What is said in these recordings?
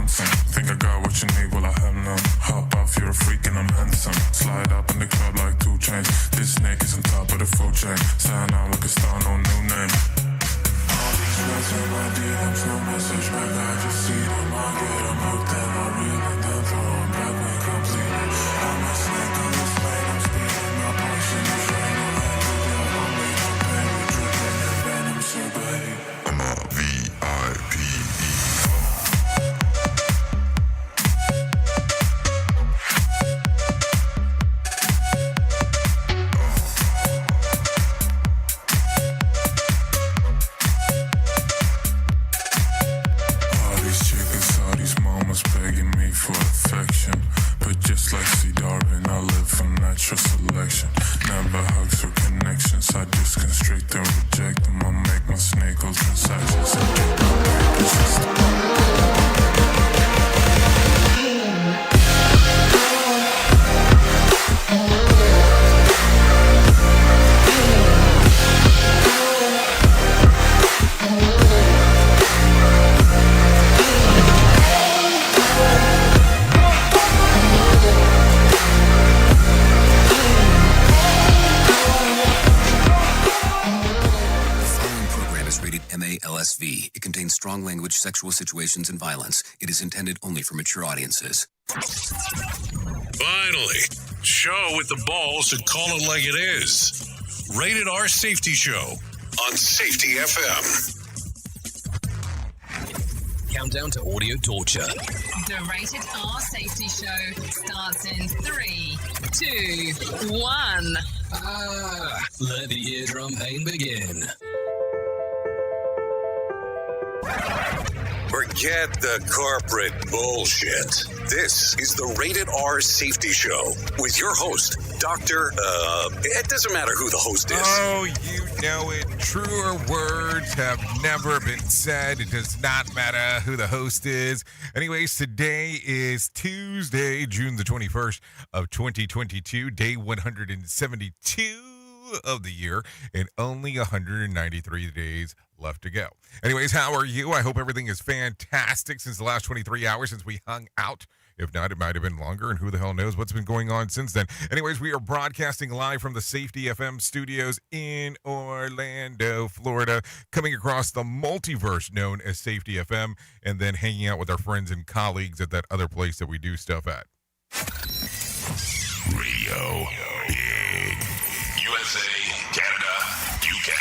handsome. Think I got what you need, well I have none. Hop off, you're a freak and I'm handsome. Slide up in the club like 2 chains. This snake is on top of the food chain. Stand out like a star, no new name. All these rats in my DMs, no message back. I just see them, I get them hooked and I reel and then throw them back when completed. I'm a snake on this lane, I'm speeding. My poison is rain, no handle that. I'm made of pain, with dripping and venom, so babe. I'm a VIP. Begging me for affection, but just like C. Darwin, I live for natural selection. Never hugs or connections, I just constrict and reject them. I make my snake all transactions and get my paper system. MALSV. It contains strong language, sexual situations, and violence. It is intended only for mature audiences. Finally, show with the balls to call it like it is. Rated R Safety Show on Safety FM. Countdown to audio torture. The Rated R Safety Show starts in 3, 2, 1. Let the eardrum pain begin. Forget the corporate bullshit. This is the Rated R Safety Show with your host, it doesn't matter who the host is. Oh, you know it. Truer words have never been said. It does not matter who the host is. Anyways, today is Tuesday, June the 21st of 2022, day 172 of the year, and only 193 days left to go. Anyways, how are you? I hope everything is fantastic since the last 23 hours since we hung out. If not, it might have been longer, and who the hell knows what's been going on since then. Anyways, we are broadcasting live from the Safety FM studios in Orlando, Florida, coming across the multiverse known as Safety FM, and then hanging out with our friends and colleagues at that other place that we do stuff at. Radio Big. USA, Canada, UK.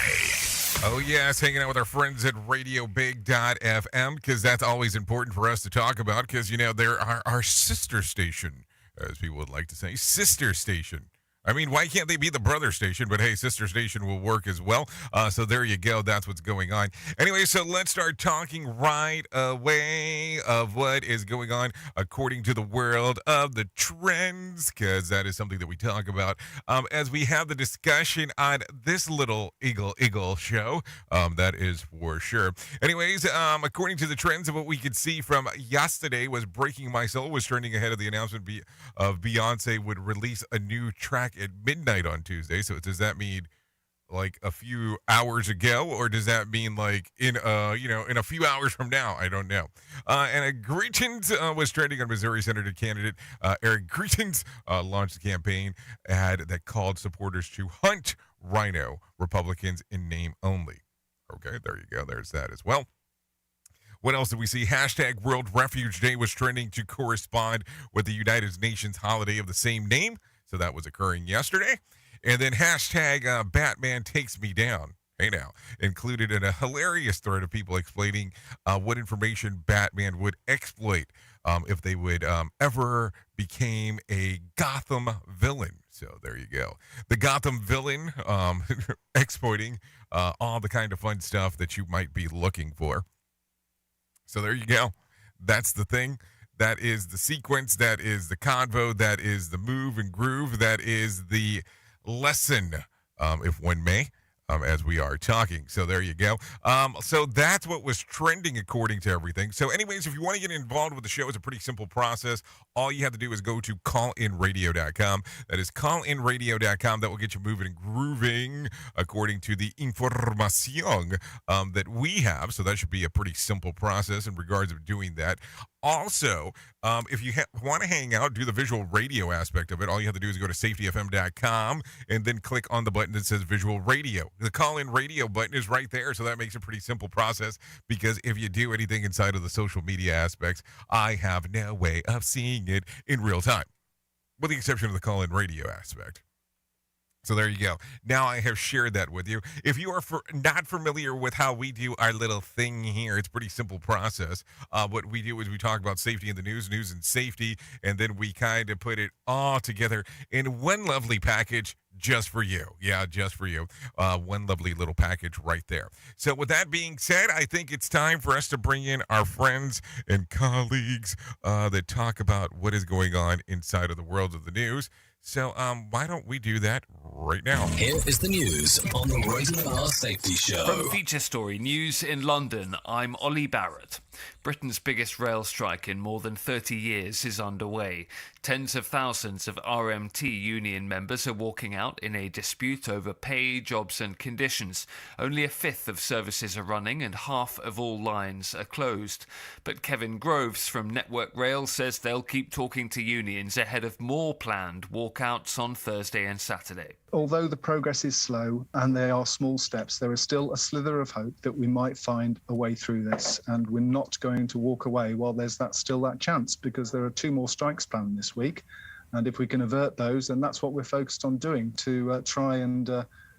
Oh, yes, hanging out with our friends at RadioBig.fm, because that's always important for us to talk about, because, you know, they're our sister station, as people would like to say, sister station. I mean, why can't they be the brother station? But hey, sister station will work as well. So there you go. That's what's going on. Anyway, so let's start talking right away of what is going on according to the world of the trends, because that is something that we talk about as we have the discussion on this little Eagle show. That is for sure. Anyways, according to the trends of what we could see from yesterday was Breaking My Soul was trending ahead of the announcement of Beyonce would release a new track at midnight on Tuesday. So does that mean like a few hours ago, or does that mean like in a few hours from now? I don't know. And Greetings was trending on Missouri Senator candidate Eric Greetings launched a campaign ad that called supporters to hunt rhino Republicans in name only. Okay, there you go. There's that as well. What else did we see? Hashtag World Refuge Day was trending to correspond with the United Nations holiday of the same name. So that was occurring yesterday. And then hashtag Batman Takes Me Down, hey now, included in a hilarious thread of people explaining what information Batman would exploit if they would ever became a Gotham villain. So there you go. The Gotham villain exploiting all the kind of fun stuff that you might be looking for. So there you go. That's the thing. That is the sequence. That is the convo. That is the move and groove. That is the lesson, if one may, as we are talking. So there you go. So that's what was trending according to everything. So anyways, if you want to get involved with the show, it's a pretty simple process. All you have to do is go to callinradio.com. That is callinradio.com. That will get you moving and grooving according to the information that we have. So that should be a pretty simple process in regards of doing that. Also, if you want to hang out, do the visual radio aspect of it, all you have to do is go to safetyfm.com and then click on the button that says visual radio. The call-in radio button is right there, so that makes a pretty simple process, because if you do anything inside of the social media aspects, I have no way of seeing it in real time, with the exception of the call-in radio aspect. So there you go. Now I have shared that with you. If you are not familiar with how we do our little thing here, it's a pretty simple process. What we do is we talk about safety in the news and safety, and then we kind of put it all together in one lovely package just for you. Yeah, just for you. One lovely little package right there. So with that being said, I think it's time for us to bring in our friends and colleagues that talk about what is going on inside of the world of the news. So why don't we do that right now? Here is the news on the Rated R Safety Show. From Feature Story News in London, I'm Ollie Barrett. Britain's biggest rail strike in more than 30 years is underway. Tens of thousands of RMT union members are walking out in a dispute over pay, jobs and conditions. Only a fifth of services are running and half of all lines are closed. But Kevin Groves from Network Rail says they'll keep talking to unions ahead of more planned walkouts on Thursday and Saturday. Although the progress is slow and they are small steps, there is still a slither of hope that we might find a way through this, and we're not going to walk away while there's still that chance, because there are 2 more strikes planned this week, and if we can avert those, then that's what we're focused on doing to try and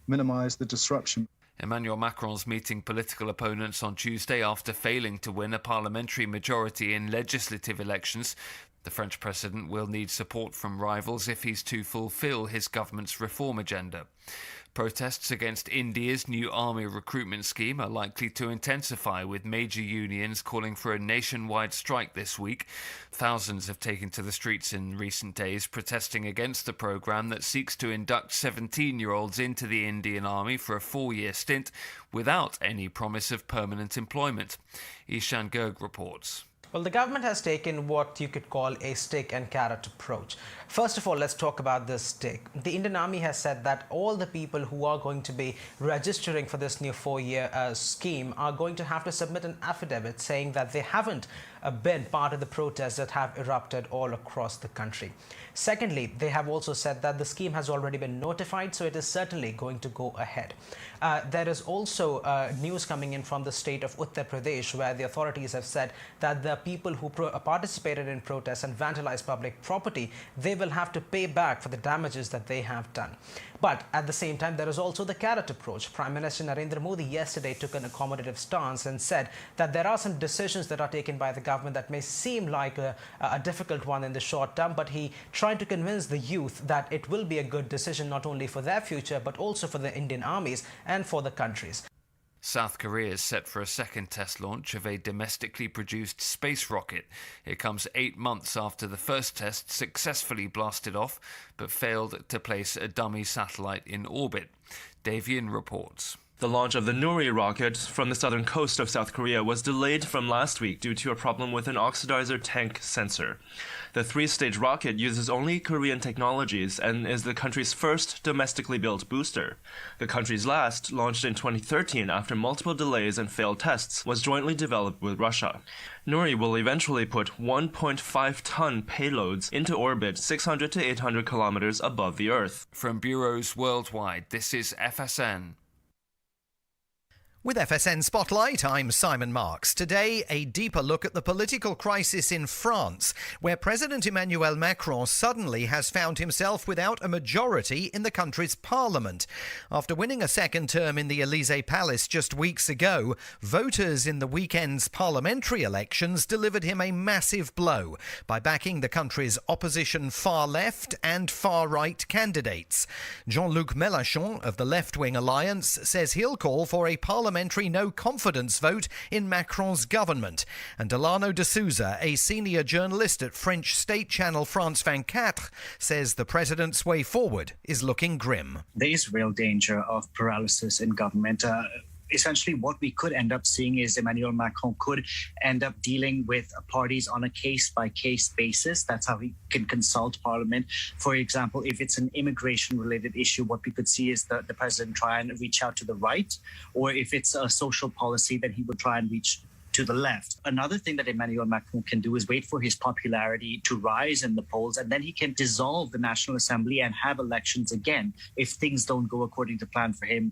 minimise the disruption. Emmanuel Macron's meeting political opponents on Tuesday after failing to win a parliamentary majority in legislative elections. The French president will need support from rivals if he's to fulfill his government's reform agenda. Protests against India's new army recruitment scheme are likely to intensify, with major unions calling for a nationwide strike this week. Thousands have taken to the streets in recent days protesting against the program that seeks to induct 17-year-olds into the Indian Army for a 4-year stint without any promise of permanent employment. Ishan Gerg reports. Well, the government has taken what you could call a stick and carrot approach. First of all, let's talk about the stick. The Indian Army has said that all the people who are going to be registering for this new 4-year scheme are going to have to submit an affidavit saying that they haven't been part of the protests that have erupted all across the country. Secondly, they have also said that the scheme has already been notified, so it is certainly going to go ahead. There is also news coming in from the state of Uttar Pradesh, where the authorities have said that the people who participated in protests and vandalized public property, they will have to pay back for the damages that they have done. But at the same time, there is also the carrot approach. Prime Minister Narendra Modi yesterday took an accommodative stance and said that there are some decisions that are taken by the government that may seem like a difficult one in the short term, but he tried to convince the youth that it will be a good decision not only for their future, but also for the Indian armies and for the countries. South Korea is set for a second test launch of a domestically produced space rocket. It comes 8 months after the first test successfully blasted off, but failed to place a dummy satellite in orbit. Davian reports. The launch of the Nuri rocket from the southern coast of South Korea was delayed from last week due to a problem with an oxidizer tank sensor. The 3-stage rocket uses only Korean technologies and is the country's first domestically built booster. The country's last, launched in 2013 after multiple delays and failed tests, was jointly developed with Russia. Nuri will eventually put 1.5-ton payloads into orbit 600 to 800 kilometers above the Earth. From bureaus worldwide, this is FSN. With FSN Spotlight, I'm Simon Marks. Today, a deeper look at the political crisis in France, where President Emmanuel Macron suddenly has found himself without a majority in the country's parliament. After winning a second term in the Élysée Palace just weeks ago, voters in the weekend's parliamentary elections delivered him a massive blow by backing the country's opposition far-left and far-right candidates. Jean-Luc Mélenchon of the left-wing alliance says he'll call for a parliamentary no-confidence vote in Macron's government. And Delano de Souza, a senior journalist at French state channel France 24, says the president's way forward is looking grim. There is real danger of paralysis in government. Essentially, what we could end up seeing is Emmanuel Macron could end up dealing with parties on a case-by-case basis. That's how he can consult Parliament. For example, if it's an immigration-related issue, what we could see is the president try and reach out to the right, or if it's a social policy, that he would try and reach to the left. Another thing that Emmanuel Macron can do is wait for his popularity to rise in the polls, and then he can dissolve the National Assembly and have elections again if things don't go according to plan for him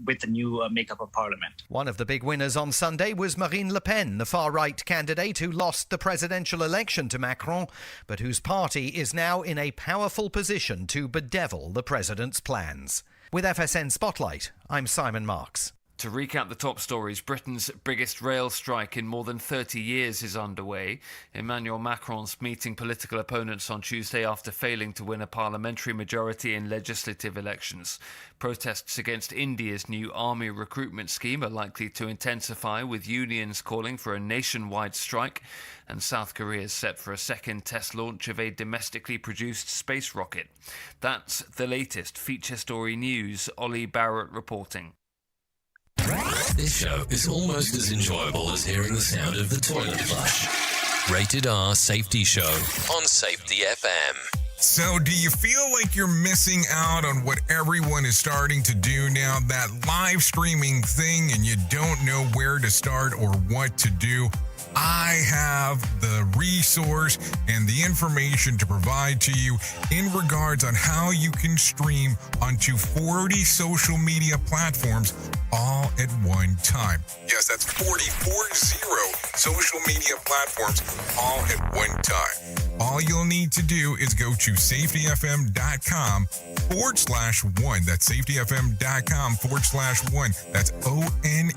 with the new makeup of parliament. One of the big winners on Sunday was Marine Le Pen, the far-right candidate who lost the presidential election to Macron, but whose party is now in a powerful position to bedevil the president's plans. With FSN Spotlight, I'm Simon Marks. To recap the top stories, Britain's biggest rail strike in more than 30 years is underway. Emmanuel Macron's meeting political opponents on Tuesday after failing to win a parliamentary majority in legislative elections. Protests against India's new army recruitment scheme are likely to intensify, with unions calling for a nationwide strike. And South Korea is set for a second test launch of a domestically produced space rocket. That's the latest feature story news. Ollie Barrett reporting. This show is almost as enjoyable as hearing the sound of the toilet flush. Rated R Safety Show on Safety FM. So, do you feel like you're missing out on what everyone is starting to do now? That live streaming thing, and you don't know where to start or what to do? I have the resource and the information to provide to you in regards on how you can stream onto 40 social media platforms all at one time. Yes, that's 40 social media platforms all at one time. All you'll need to do is go to safetyfm.com/1. That's safetyfm.com/1. That's ONE.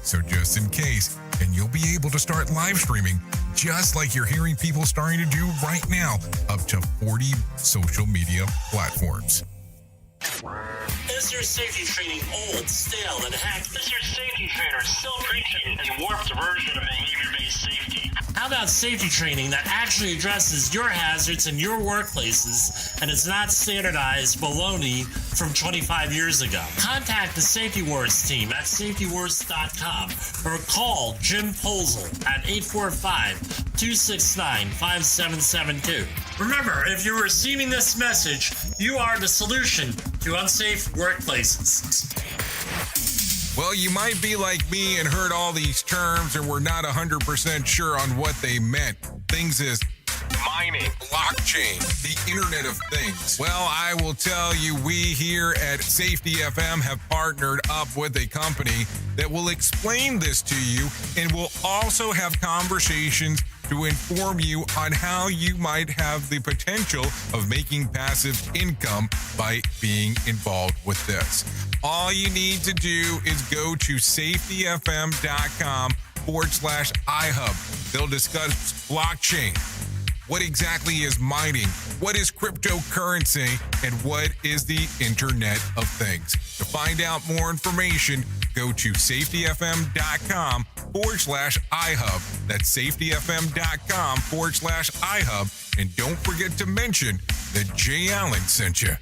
So just in case, and you'll be able to start live streaming just like you're hearing people starting to do right now, up to 40 social media platforms. Is your safety training old, stale, and hacked? Is your safety trainer still preaching a warped version of behavior-based safety? How about safety training that actually addresses your hazards in your workplaces and is not standardized baloney from 25 years ago? Contact the Safety Wars team at safetywars.com or call Jim Posel at 845-269-5772. Remember, if you're receiving this message, you are the solution to unsafe workplaces. Well, you might be like me and heard all these terms and were not 100% sure on what they meant. Things is mining, blockchain, the Internet of Things. Well, I will tell you, we here at Safety FM have partnered up with a company that will explain this to you and will also have conversations to inform you on how you might have the potential of making passive income by being involved with this. All you need to do is go to safetyfm.com/iHub. They'll discuss blockchain. What exactly is mining? What is cryptocurrency? And what is the Internet of Things? To find out more information, go to safetyfm.com/iHub. That's safetyfm.com/iHub. And don't forget to mention that Jay Allen sent you.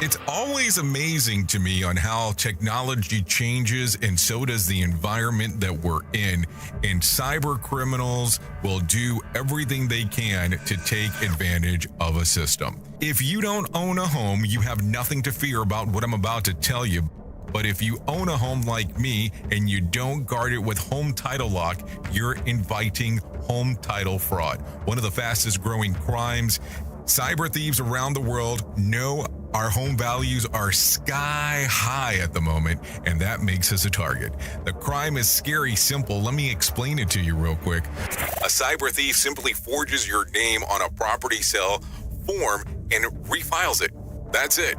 It's always amazing to me on how technology changes, and so does the environment that we're in. And cyber criminals will do everything they can to take advantage of a system. If you don't own a home, you have nothing to fear about what I'm about to tell you. But if you own a home like me and you don't guard it with Home Title Lock, you're inviting home title fraud. One of the fastest growing crimes. Cyber thieves around the world know our home values are sky high at the moment, and that makes us a target. The crime is scary simple. Let me explain it to you real quick. A cyber thief simply forges your name on a property sale form and refiles it. That's it.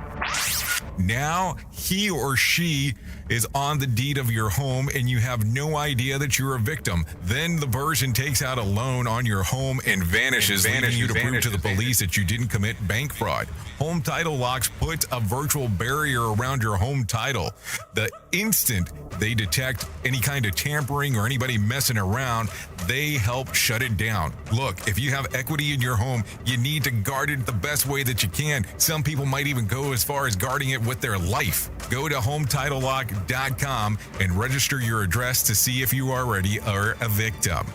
Now he or she is on the deed of your home and you have no idea that you're a victim. Then the person takes out a loan on your home and vanishes, leaving you to prove to the police that you didn't commit bank fraud. Home Title Locks puts a virtual barrier around your home title. The instant they detect any kind of tampering or anybody messing around, they help shut it down. Look, if you have equity in your home, you need to guard it the best way that you can. Some people might even go as far as guarding it with their life. Go to HometitleLock.com and register your address to see if you already are a victim.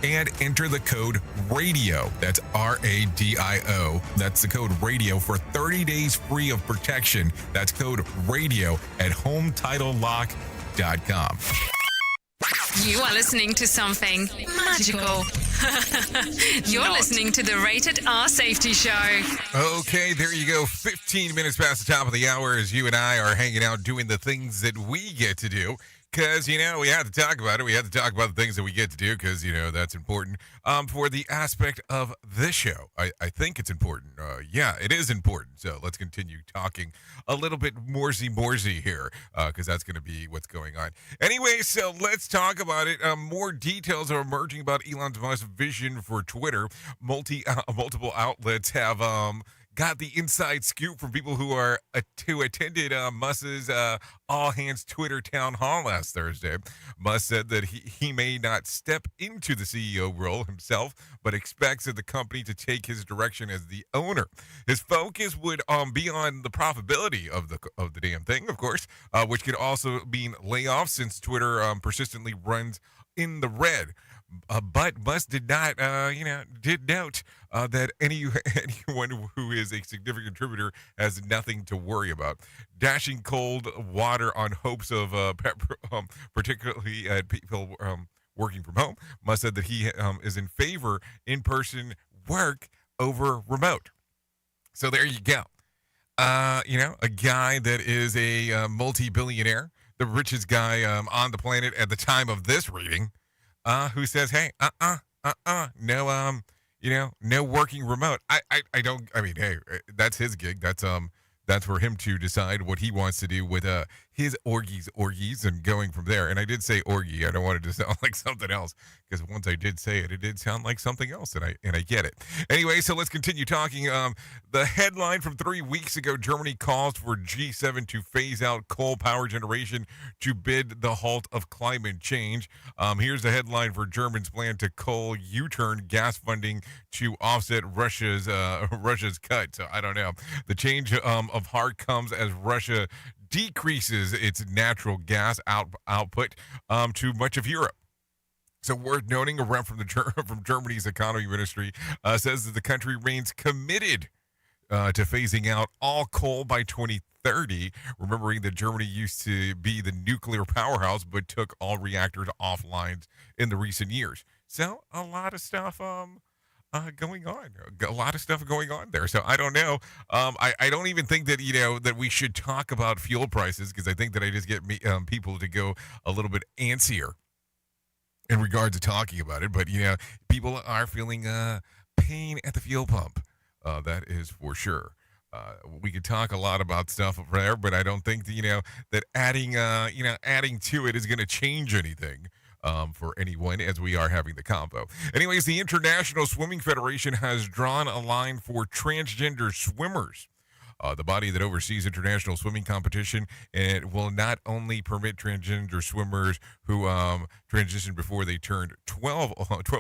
And enter the code RADIO. That's RADIO. That's the code RADIO for 30 days free of protection. That's code RADIO at HometitleLock.com. You are listening to something magical. You're listening to the Rated R Safety Show. Okay, there you go. 15 minutes past the top of the hour as you and I are hanging out doing the things that we get to do. Because, we have to talk about it. We have to talk about the things that we get to do because, that's important for the aspect of this show. I think it's important. Yeah, it is important. So let's continue talking a little bit morsey here because that's going to be what's going on. Anyway, so let's talk about it. More details are emerging about Elon Musk's vision for Twitter. Multiple outlets have got the inside scoop from people who attended Musk's all-hands Twitter town hall last Thursday. Musk said that he may not step into the CEO role himself, but expects that the company to take his direction as the owner. His focus would be on the profitability of the damn thing, of course, which could also mean layoffs since Twitter persistently runs in the red. But Musk did not, did note that anyone who is a significant contributor has nothing to worry about. Dashing cold water on hopes of, particularly at people working from home, Musk said that he is in favor in-person work over remote. So there you go. A guy that is a multi-billionaire, the richest guy on the planet at the time of this reading, who says, hey, no, no working remote. Hey, that's his gig. That's for him to decide what he wants to do with his orgies and going from there. And I did say orgy. I don't want it to sound like something else because once I did say it, it did sound like something else, and I get it. Anyway, so let's continue talking. The headline from 3 weeks ago: Germany calls for G7 to phase out coal power generation to bid the halt of climate change. Here's the headline for Germans' plan to coal U-turn gas funding to offset Russia's cut. So I don't know. The change of heart comes as Russia decreases its natural gas output to much of Europe. So worth noting, a rep from Germany's economy ministry says that the country remains committed to phasing out all coal by 2030, remembering that Germany used to be the nuclear powerhouse but took all reactors offline in the recent years. So a lot of stuff going on. A lot of stuff going on there. So I don't know. I don't even think that, that we should talk about fuel prices because I think that I just get people to go a little bit antsier in regards to talking about it. But, people are feeling pain at the fuel pump. That is for sure. We could talk a lot about stuff over there, but I don't think that, that adding to it is going to change anything. For anyone as we are having the combo. Anyways, the International Swimming Federation has drawn a line for transgender swimmers. The body that oversees international swimming competition, and will not only permit transgender swimmers who transitioned before they turned 12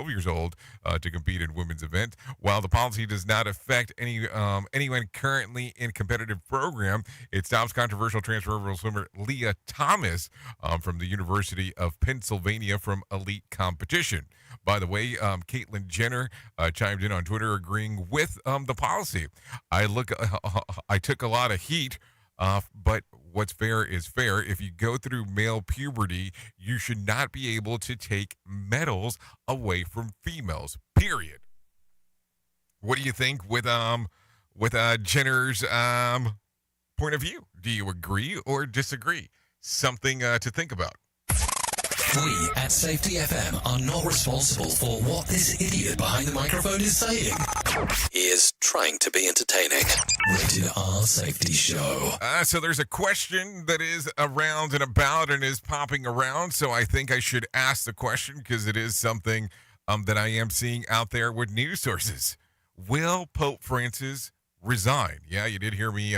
years old to compete in women's events. While the policy does not affect anyone currently in competitive program, it stops controversial transferable swimmer Leah Thomas from the University of Pennsylvania from elite competition. By the way, Caitlyn Jenner chimed in on Twitter agreeing with the policy. I took a lot of heat, but what's fair is fair. If you go through male puberty, you should not be able to take medals away from females, period. What do you think with Jenner's point of view? Do you agree or disagree? Something to think about. We at Safety FM are not responsible for what this idiot behind the microphone is saying. He is trying to be entertaining. Rated R Safety Show. So there's a question that is around and about and is popping around. So I think I should ask the question because it is something that I am seeing out there with news sources. Will Pope Francis resign? Yeah, you did hear me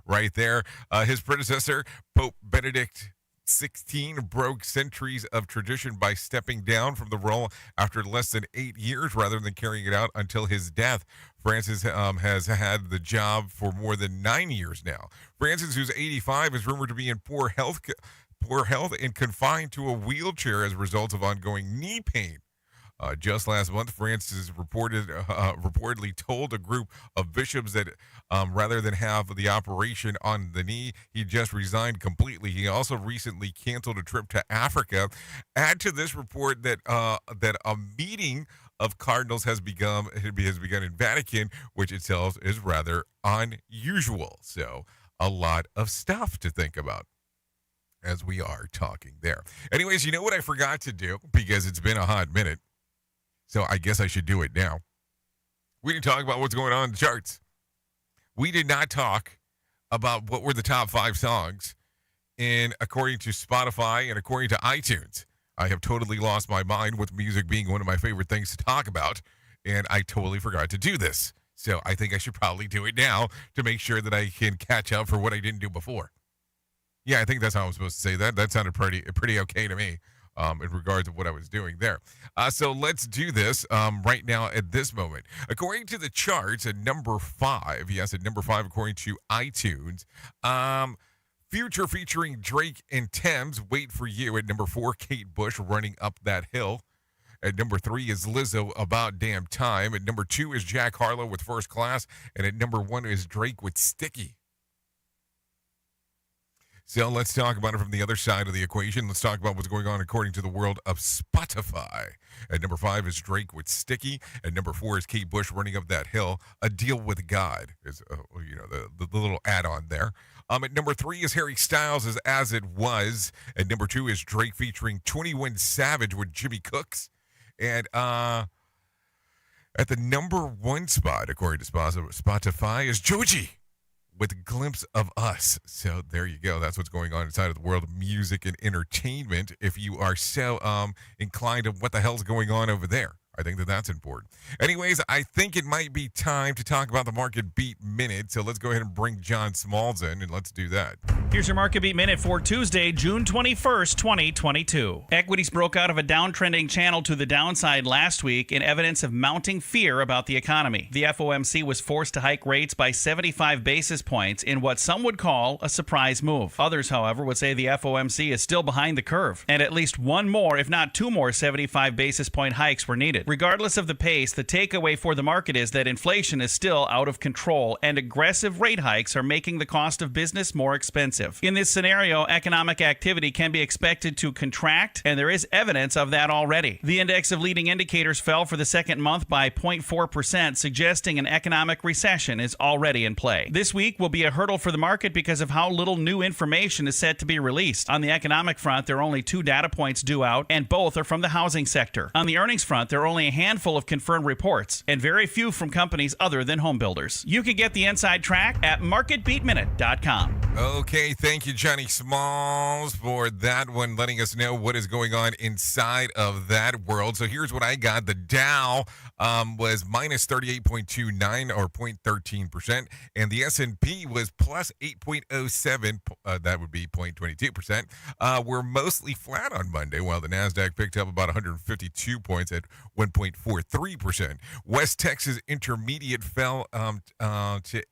right there. His predecessor, Pope Benedict 16, broke centuries of tradition by stepping down from the role after less than 8 years rather than carrying it out until his death. Francis has had the job for more than 9 years now. Francis, who's 85, is rumored to be in poor health and confined to a wheelchair as a result of ongoing knee pain. Just last month, Francis reportedly told a group of bishops that rather than have the operation on the knee, he just resigned completely. He also recently canceled a trip to Africa. Add to this report that that a meeting of cardinals has begun in Vatican, which itself is rather unusual. So a lot of stuff to think about as we are talking there. Anyways, you know what I forgot to do because it's been a hot minute. So I guess I should do it now. We didn't talk about what's going on in the charts. We did not talk about what were the top 5 songs according to Spotify and according to iTunes. I have totally lost my mind with music being one of my favorite things to talk about, and I totally forgot to do this. So I think I should probably do it now to make sure that I can catch up for what I didn't do before. Yeah, I think that's how I'm supposed to say that. That sounded pretty okay to me. In regards to what I was doing there. So let's do this right now at this moment. According to the charts at number 5, yes, at number 5 according to iTunes, Future featuring Drake and Thames, Wait For You. At number 4, Kate Bush, Running Up That Hill. At number 3 is Lizzo, About Damn Time. At number 2 is Jack Harlow with First Class. And at number 1 is Drake with Sticky. So let's talk about it from the other side of the equation. Let's talk about what's going on according to the world of Spotify. At number 5 is Drake with Sticky. At number 4 is Kate Bush, Running Up That Hill. A Deal With God is, the little add-on there. At number 3 is Harry Styles' As It Was. At number 2 is Drake featuring 21 Savage with Jimmy Cooks. And at the number 1 spot, according to Spotify, is Joji with a Glimpse of Us. So there you go. That's what's going on inside of the world of music and entertainment. If you are so inclined to what the hell's going on over there, I think that's important. Anyways, I think it might be time to talk about the Market Beat Minute. So let's go ahead and bring John Smalls in, and let's do that. Here's your Market Beat Minute for Tuesday, June 21st, 2022. Equities broke out of a downtrending channel to the downside last week in evidence of mounting fear about the economy. The FOMC was forced to hike rates by 75 basis points in what some would call a surprise move. Others, however, would say the FOMC is still behind the curve, and at least one more, if not 2 more, 75 basis point hikes were needed. Regardless of the pace, the takeaway for the market is that inflation is still out of control, and aggressive rate hikes are making the cost of business more expensive. In this scenario, economic activity can be expected to contract, and there is evidence of that already. The index of leading indicators fell for the second month by 0.4%, suggesting an economic recession is already in play. This week will be a hurdle for the market because of how little new information is set to be released. On the economic front, there are only 2 data points due out, and both are from the housing sector. On the earnings front, there are only a handful of confirmed reports, and very few from companies other than home builders. You can get the inside track at marketbeatminute.com. Okay, thank you, Johnny Smalls, for that one, letting us know what is going on inside of that world. So here's what I got. The Dow was minus 38.29 or 0.13%, and the S&P was plus 8.07. That would be 0.22%. We're mostly flat on Monday, while the NASDAQ picked up about 152 points at 1.43%. West Texas Intermediate fell $8 to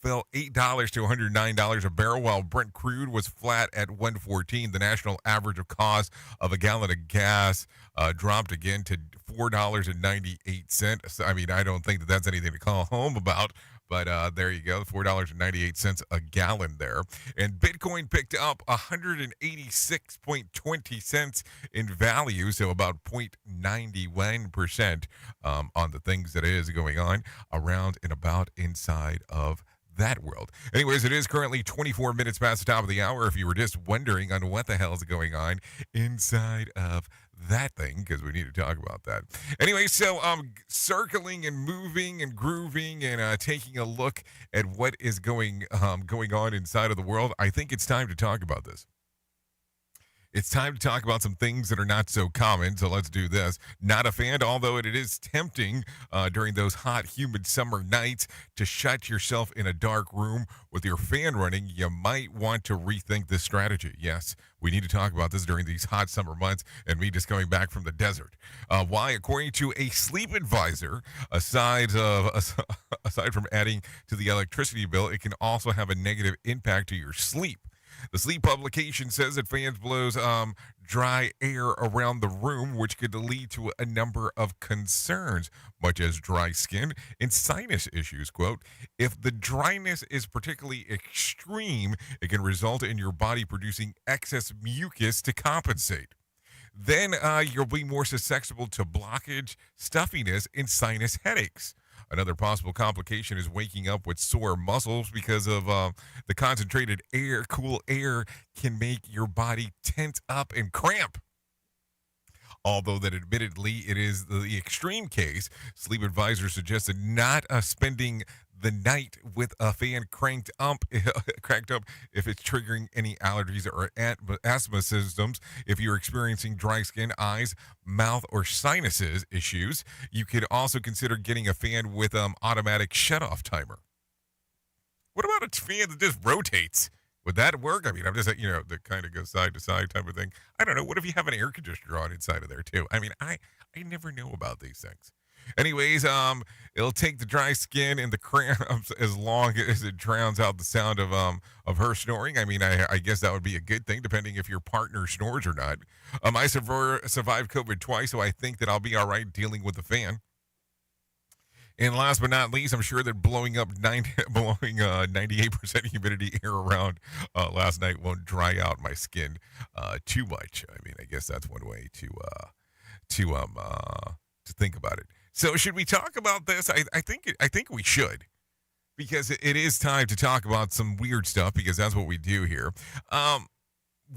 $109 a barrel, while Brent crude was flat at $114. The national average of cost of a gallon of gas dropped again to $4.98. I mean, I don't think that that's anything to call home about, but there you go, $4.98 a gallon there. And Bitcoin picked up 186.20 cents in value, so about 0.91% on the things that is going on around and about inside of that world. Anyways, it is currently 24 minutes past the top of the hour. If you were just wondering on what the hell is going on inside of that thing, because we need to talk about that. Anyway, so circling and moving and grooving and taking a look at what is going on inside of the world, I think it's time to talk about this. It's time to talk about some things that are not so common, so let's do this. Not a fan, although it is tempting during those hot, humid summer nights to shut yourself in a dark room with your fan running. You might want to rethink this strategy. Yes, we need to talk about this during these hot summer months and me just coming back from the desert. Why? According to a sleep advisor, aside from adding to the electricity bill, it can also have a negative impact to your sleep. The Sleep publication says that fans blows dry air around the room, which could lead to a number of concerns, much as dry skin and sinus issues. Quote, if the dryness is particularly extreme, it can result in your body producing excess mucus to compensate. Then you'll be more susceptible to blockage, stuffiness, and sinus headaches. Another possible complication is waking up with sore muscles because of the concentrated air. Cool air can make your body tense up and cramp. Although that admittedly it is the extreme case, sleep advisors suggested not spending the night with a fan cranked up if it's triggering any allergies or asthma symptoms. If you're experiencing dry skin, eyes, mouth, or sinuses issues, you could also consider getting a fan with automatic shutoff timer. What about a fan that just rotates? Would that work? I mean, I'm just, that kind of goes side to side type of thing. I don't know. What if you have an air conditioner on inside of there too? I mean, I never know about these things. Anyways, it'll take the dry skin and the cramps as long as it drowns out the sound of her snoring. I mean, I guess that would be a good thing, depending if your partner snores or not. I survived COVID twice, so I think that I'll be all right dealing with the fan. And last but not least, I'm sure that blowing 98% humidity air around last night won't dry out my skin too much. I mean, I guess that's one way to think about it. So should we talk about this? I think we should, because it is time to talk about some weird stuff, because that's what we do here.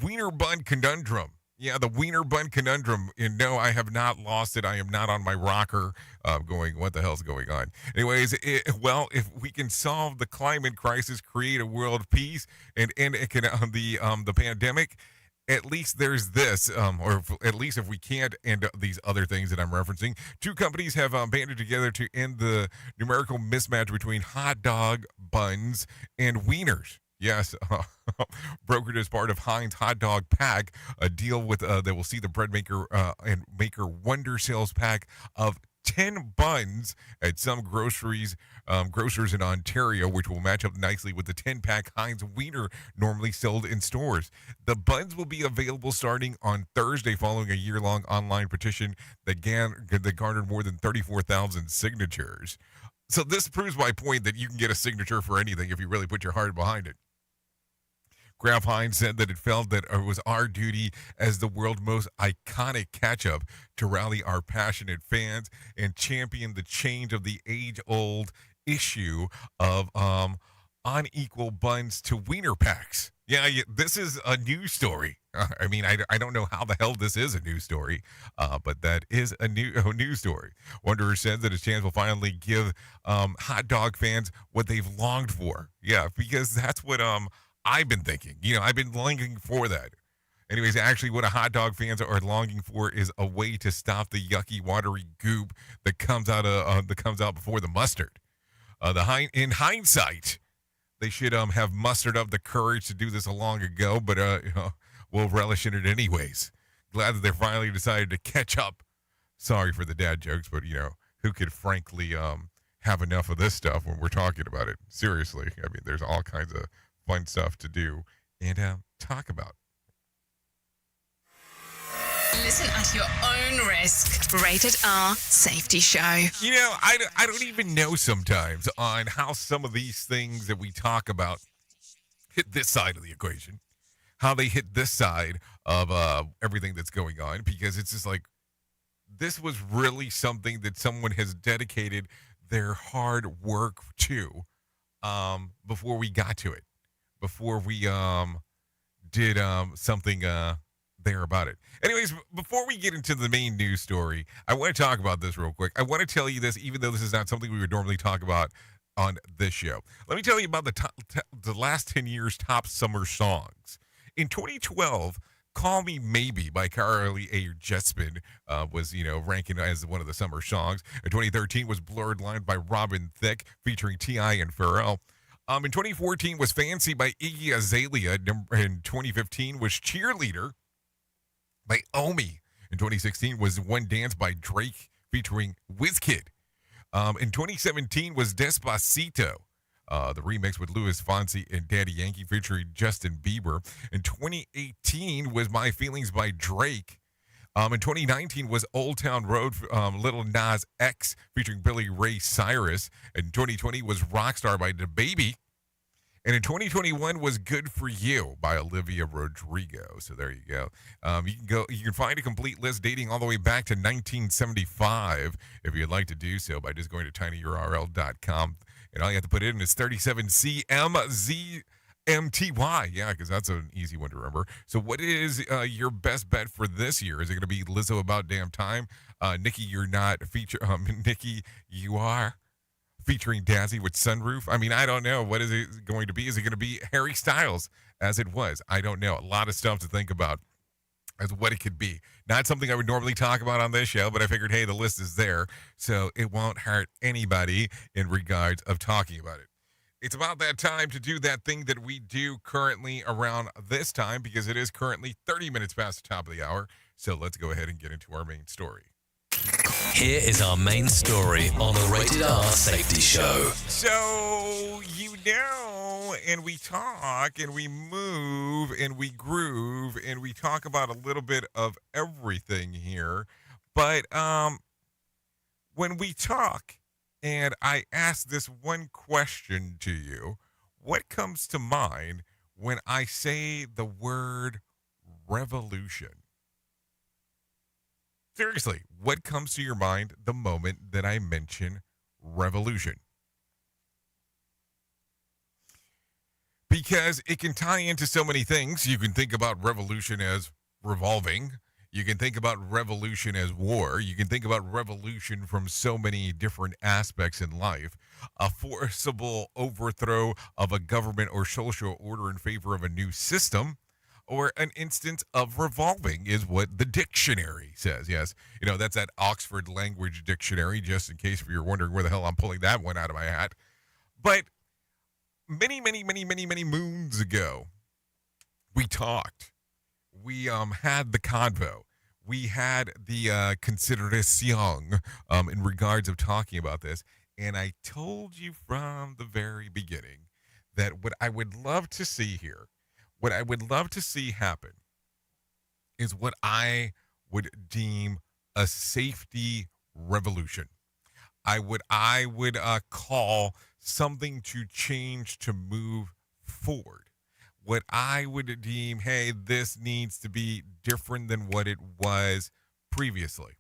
Wiener bun conundrum. Yeah, the wiener bun conundrum. And no, I have not lost it. I am not on my rocker going, what the hell's going on? Anyways, if we can solve the climate crisis, create a world of peace, and end the pandemic, at least there's this, or at least if we can't end these other things that I'm referencing, two companies have banded together to end the numerical mismatch between hot dog buns and wieners. Yes, brokered as part of Heinz Hot Dog Pack, a deal with that will see the bread maker and maker Wonder sales pack of 10 buns at some grocers in Ontario, which will match up nicely with the 10-pack Heinz Wiener normally sold in stores. The buns will be available starting on Thursday, following a year-long online petition that garnered more than 34,000 signatures. So this proves my point that you can get a signature for anything if you really put your heart behind it. Kraft Heinz said that it felt that it was our duty as the world's most iconic ketchup to rally our passionate fans and champion the change of the age-old issue of unequal buns to wiener packs. Yeah, this is a news story. I mean, I don't know how the hell this is a news story, but that is a news story. Wanderer said that his chance will finally give hot dog fans what they've longed for. Yeah, because that's what I've been thinking. I've been longing for that. Anyways, actually, what a hot dog fans are longing for is a way to stop the yucky, watery goop that comes out before the mustard. In hindsight, they should have mustered up the courage to do this long ago, but we'll relish in it anyways. Glad that they finally decided to catch up. Sorry for the dad jokes, but who could frankly have enough of this stuff when we're talking about it? Seriously, I mean, there's all kinds of fun stuff to do and talk about. Listen at your own risk. Rated R Safety Show. I don't even know sometimes on how some of these things that we talk about hit this side of the equation, how they hit this side of everything that's going on, because it's just like, this was really something that someone has dedicated their hard work to before we got to it. Before we did something there about it. Anyways, before we get into the main news story, I want to talk about this real quick. I want to tell you this, even though this is not something we would normally talk about on this show. Let me tell you about the last 10 years' top summer songs. In 2012, Call Me Maybe by Carly A. Jepsen was, ranking as one of the summer songs. In 2013 was Blurred Lines by Robin Thicke featuring T.I. and Pharrell. In 2014 was Fancy by Iggy Azalea. In 2015 was Cheerleader by Omi. In 2016 was One Dance by Drake featuring Wizkid. In 2017 was Despacito the remix with Louis Fonsi and Daddy Yankee featuring Justin Bieber. In 2018 was My Feelings by Drake. In 2019 was Old Town Road, Little Nas X featuring Billy Ray Cyrus. In 2020 was Rockstar by DaBaby. And in 2021 was Good For You by Olivia Rodrigo. So there you go. You can find a complete list dating all the way back to 1975 if you'd like to do so by just going to tinyurl.com. And all you have to put in is 37CMZ. MTY, yeah, because that's an easy one to remember. So what is your best bet for this year? Is it going to be Lizzo About Damn Time? Nikki, You're Not Nikki, You Are featuring Dazzy with Sunroof? I mean, I don't know. What is it going to be? Is it going to be Harry Styles as it was? I don't know. A lot of stuff to think about as what it could be. Not something I would normally talk about on this show, but I figured, hey, the list is there, so it won't hurt anybody in regards of talking about it. It's about that time to do that thing that we do currently around this time because it is currently 30 minutes past the top of the hour. So let's go ahead and get into our main story. Here is our main story on the Rated R Safety Show. So, and we talk and we move and we groove and we talk about a little bit of everything here. But when we talk, and I ask this one question to you. What comes to mind when I say the word revolution? Seriously, what comes to your mind the moment that I mention revolution? Because it can tie into so many things. You can think about revolution as revolving. You can think about revolution as war. You can think about revolution from so many different aspects in life. A forcible overthrow of a government or social order in favor of a new system, or an instance of revolving is what the dictionary says. Yes, that's that Oxford Language Dictionary, just in case if you're wondering where the hell I'm pulling that one out of my hat. But many moons ago, we talked. We had the convo. We had the consideration in regards of talking about this. And I told you from the very beginning that what I would love to see here, what I would love to see happen is what I would deem a safety revolution. I would call something to change to move forward. What I would deem, hey, this needs to be different than what it was previously.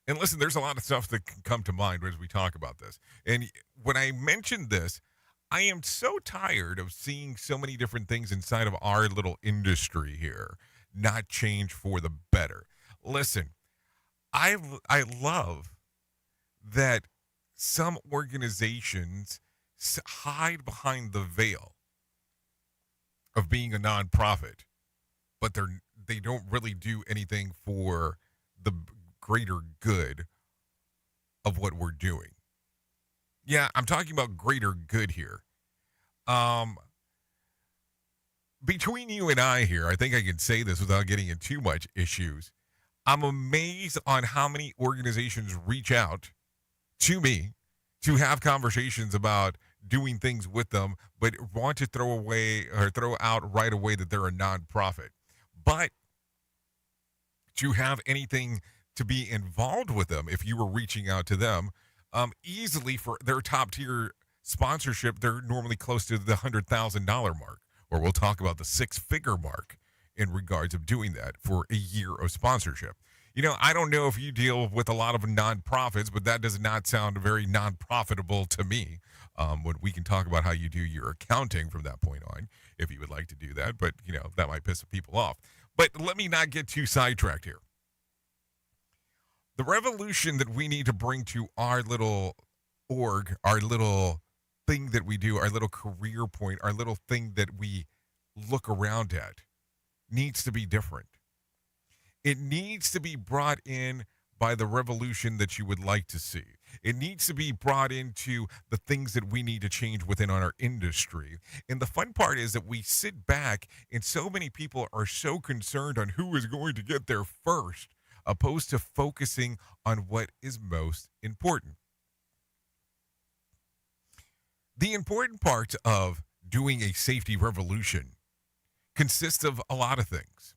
And listen, there's a lot of stuff that can come to mind as we talk about this. And when I mentioned this, I am so tired of seeing so many different things inside of our little industry here not change for the better. Listen, I love that some organizations hide behind the veil of being a nonprofit, but they don't really do anything for the greater good of what we're doing. Yeah, I'm talking about greater good here. Between you and I here, I think I can say this without getting into too much issues. I'm amazed on how many organizations reach out to me to have conversations about doing things with them, but want to throw out right away that they're a nonprofit. But to have anything to be involved with them, if you were reaching out to them, easily for their top tier sponsorship, they're normally close to the $100,000 mark, or we'll talk about the six-figure mark in regards of doing that for a year of sponsorship. I don't know if you deal with a lot of nonprofits, but that does not sound very non-profitable to me. When we can talk about how you do your accounting from that point on, if you would like to do that, but that might piss people off. But let me not get too sidetracked here. The revolution that we need to bring to our little org, our little thing that we do, our little career point, our little thing that we look around at needs to be different. It needs to be brought in by the revolution that you would like to see. It needs to be brought into the things that we need to change within our industry. And the fun part is that we sit back and so many people are so concerned on who is going to get there first, opposed to focusing on what is most important. The important part of doing a safety revolution consists of a lot of things.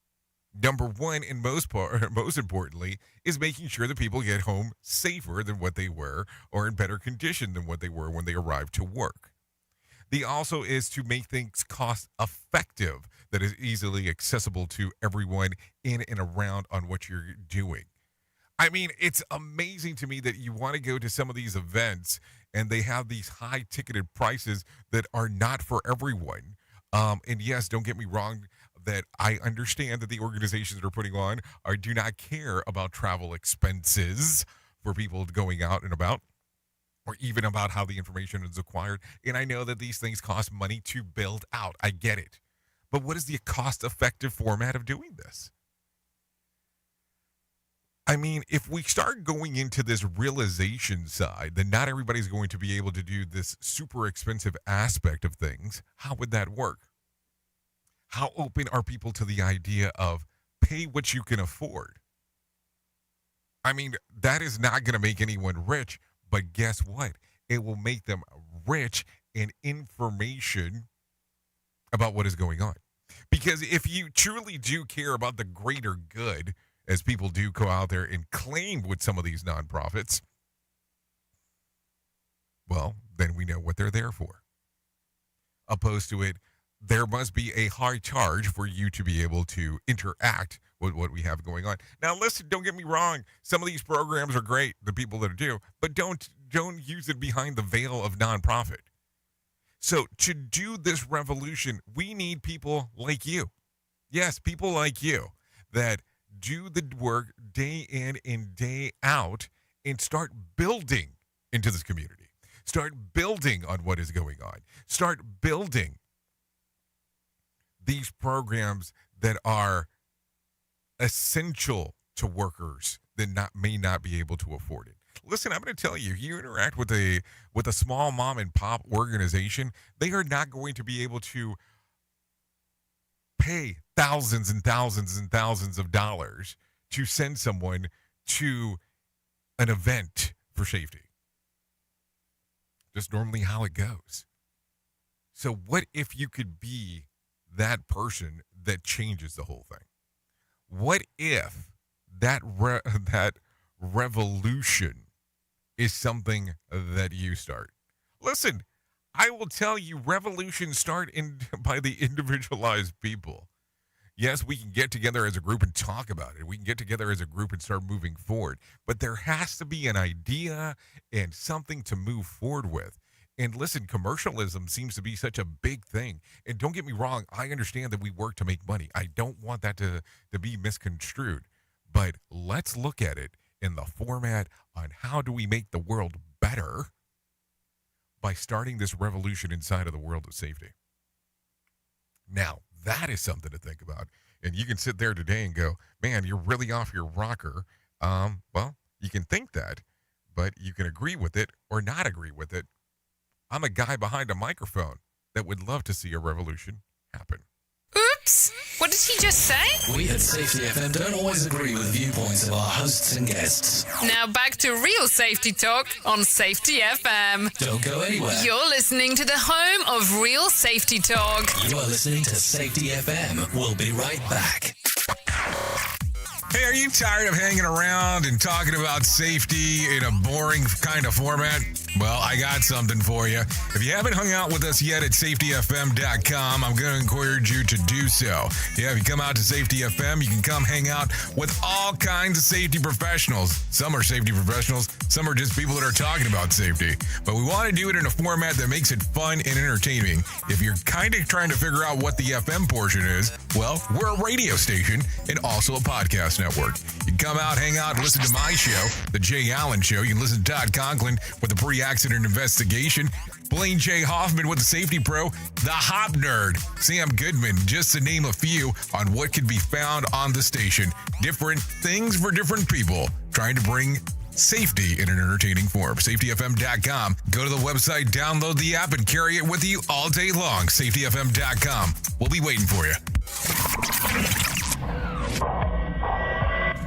Number one, and most importantly, is making sure that people get home safer than what they were or in better condition than what they were when they arrived to work. The also is to make things cost effective, that is easily accessible to everyone in and around on what you're doing. I mean, it's amazing to me that you want to go to some of these events and they have these high ticketed prices that are not for everyone. And yes, don't get me wrong, that I understand that the organizations that are putting on do not care about travel expenses for people going out and about, or even about how the information is acquired. And I know that these things cost money to build out. I get it. But what is the cost-effective format of doing this? I mean, if we start going into this realization side, then not everybody's going to be able to do this super expensive aspect of things. How would that work? How open are people to the idea of pay what you can afford? I mean, that is not going to make anyone rich, but guess what? It will make them rich in information about what is going on. Because if you truly do care about the greater good, as people do go out there and claim with some of these nonprofits, well, then we know what they're there for. Opposed to it, there must be a high charge for you to be able to interact with what we have going on. Now, listen, don't get me wrong. Some of these programs are great, the people that do, but don't use it behind the veil of nonprofit. So to do this revolution, we need people like you. Yes, people like you that do the work day in and day out and start building into this community. Start building on what is going on. Start building these programs that are essential to workers that may not be able to afford it. Listen, I'm going to tell you, you interact with a small mom and pop organization, they are not going to be able to pay thousands and thousands and thousands of dollars to send someone to an event for safety. Just normally how it goes. So what if you could be that person that changes the whole thing? What if that revolution is something that you start? Listen, I will tell you, revolutions start by the individualized people. Yes, we can get together as a group and talk about it. We can get together as a group and start moving forward. But there has to be an idea and something to move forward with. And listen, commercialism seems to be such a big thing. And don't get me wrong, I understand that we work to make money. I don't want that to be misconstrued. But let's look at it in the format on how do we make the world better by starting this revolution inside of the world of safety. Now, that is something to think about. And you can sit there today and go, man, you're really off your rocker. Well, you can think that, but you can agree with it or not agree with it. I'm a guy behind a microphone that would love to see a revolution happen. Oops! What did he just say? We at Safety FM don't always agree with viewpoints of our hosts and guests. Now back to real safety talk on Safety FM. Don't go anywhere. You're listening to the home of real safety talk. You are listening to Safety FM. We'll be right back. Hey, are you tired of hanging around and talking about safety in a boring kind of format? Well, I got something for you. If you haven't hung out with us yet at safetyfm.com, I'm going to encourage you to do so. Yeah, if you come out to Safety FM, you can come hang out with all kinds of safety professionals. Some are safety professionals, some are just people that are talking about safety. But we want to do it in a format that makes it fun and entertaining. If you're kind of trying to figure out what the FM portion is, well, we're a radio station and also a podcast network. You can come out, hang out, and listen to my show, The Jay Allen Show. You can listen to Todd Conklin with the pre-accident investigation, Blaine J. Hoffman with the Safety Pro, the Hop Nerd, Sam Goodman, just to name a few on what can be found on the station. Different things for different people, trying to bring safety in an entertaining form. SafetyFM.com. Go to the website, download the app, and carry it with you all day long. SafetyFM.com. We'll be waiting for you.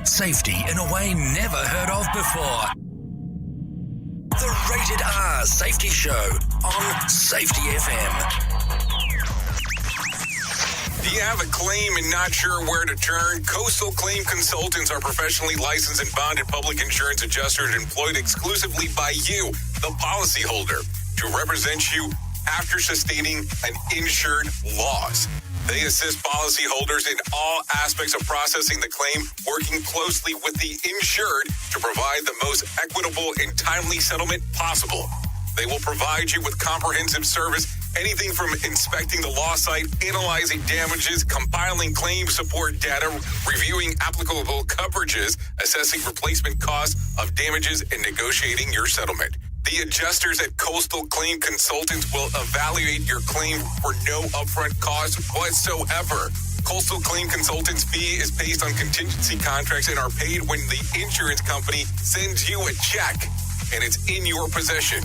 Safety in a way never heard of before. The Rated R Safety Show on Safety FM. Do you have a claim and not sure where to turn? Coastal Claim Consultants are professionally licensed and bonded public insurance adjusters employed exclusively by you, the policyholder, to represent you after sustaining an insured loss. They assist policyholders in all aspects of processing the claim, working closely with the insured to provide the most equitable and timely settlement possible. They will provide you with comprehensive service, anything from inspecting the loss site, analyzing damages, compiling claim support data, reviewing applicable coverages, assessing replacement costs of damages, and negotiating your settlement. The adjusters at Coastal Claim Consultants will evaluate your claim for no upfront cost whatsoever. Coastal Claim Consultants' fee is based on contingency contracts and are paid when the insurance company sends you a check and it's in your possession.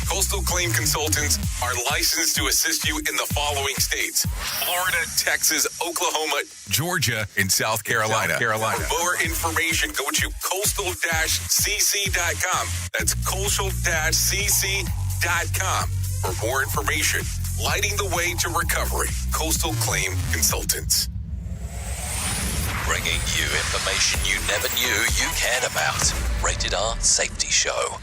Coastal Claim Consultants are licensed to assist you in the following states: Florida, Texas, Oklahoma, Georgia, and South Carolina. For more information, go to coastal-cc.com. That's coastal-cc.com. For more information, lighting the way to recovery. Coastal Claim Consultants. Bringing you information you never knew you cared about. Rated R Safety Show.